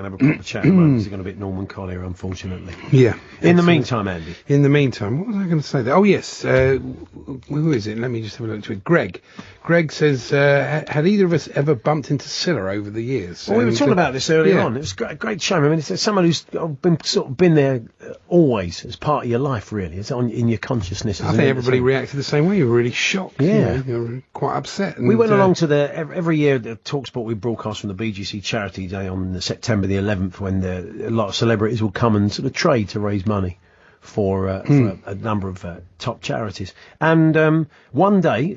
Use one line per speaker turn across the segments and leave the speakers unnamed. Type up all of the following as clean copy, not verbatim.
and have a proper chat about it. He's gone a bit Norman Collier, unfortunately.
Yeah.
In the meantime, Andy.
In the meantime, what was I going to say there? Oh, yes. Who is it? Let me just have a look to it. Greg. Greg says, had either of us ever bumped into Cilla over the years?
Well, we were talking about this earlier on. It was a great shame. I mean, it's someone who's been there always as part of your life, really. It's in your consciousness.
I think everybody reacted the same way. You were really shocked.
Yeah.
You were quite upset. And,
we went along to every year the talkSPORT we broadcast from the BGC Charity Day on September the 11th, when a lot of celebrities will come and sort of trade to raise money for a number of top charities. And one day,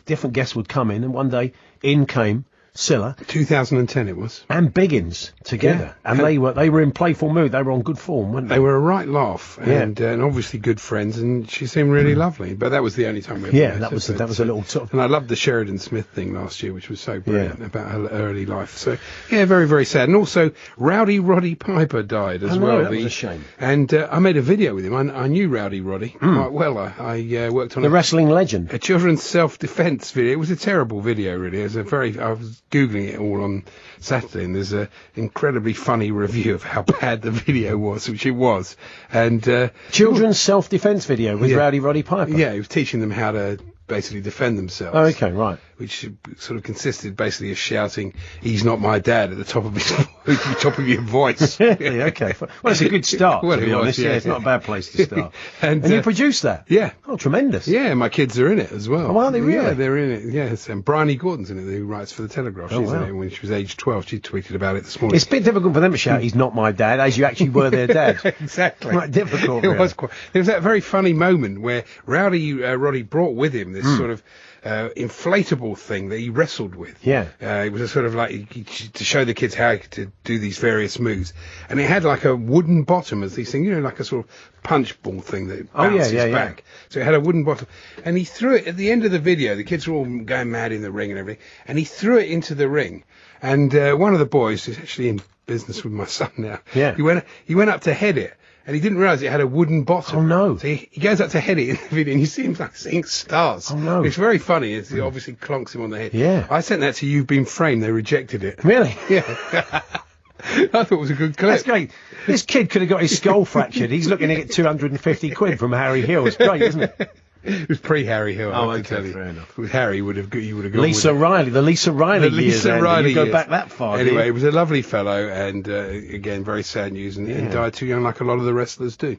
different guests would come in, and one day in came Cilla.
2010 it was.
And Biggins together. Yeah. And they were in playful mood. They were on good form, weren't they?
They were a right laugh, and obviously good friends, and she seemed really lovely. But that was the only time we ever met.
that was a little sort of...
And I loved the Sheridan Smith thing last year, which was so brilliant about her early life. So, yeah, very, very sad. And also, Rowdy Roddy Piper died as well.
That was a shame.
And I made a video with him. I knew Rowdy Roddy quite well. I worked on
the wrestling legend.
A children's self-defense video. It was a terrible video, really. It was I was Googling it all on Saturday, and there's an incredibly funny review of how bad the video was, which it was. And
children's self-defense video with Rowdy Roddy Piper.
Yeah, he was teaching them how to basically defend themselves.
Oh, okay, right.
Which sort of consisted basically of shouting, "He's not my dad" at the top of your voice.
Okay. Well, it's a good start, to be honest. It's not a bad place to start. and you produced that?
Yeah.
Oh, tremendous.
Yeah, my kids are in it as well.
Oh, are they really?
Yeah, they're in it. Yes, and Bryony Gordon's in it, who writes for the Telegraph. She's in it when she was age 12. She tweeted about it this morning.
It's a bit difficult for them to shout, "He's not my dad," as you actually were their dad.
Exactly.
Quite difficult.
It was quite. There was that very funny moment where Rowdy Roddy brought with him this sort of inflatable thing that he wrestled with.
Yeah.
It was a sort of like to show the kids how to do these various moves, and it had like a wooden bottom as these things, like a sort of punch ball thing that bounces back. So it had a wooden bottom, and he threw it at the end of the video. The kids were all going mad in the ring and everything, and he threw it into the ring. And one of the boys, who's actually in business with my son now, he went up to head it. And he didn't realise it had a wooden bottom.
Oh, no.
So he goes up to head it in the video, and you see him like seeing stars.
Oh, no.
It's very funny. It obviously clonks him on the head.
Yeah.
I sent that to You've Been Framed. They rejected it.
Really?
Yeah. I thought it was a good clip.
That's great. This kid could have got his skull fractured. He's looking to get 250 quid from Harry Hill. It's great, isn't it?
It was pre-Harry Hill.
Oh, okay, fair enough.
With Harry, you would have gone
Lisa Riley, the Lisa Riley years. You go back that far.
Anyway, he was a lovely fellow, and again, very sad news, and died too young, like a lot of the wrestlers do.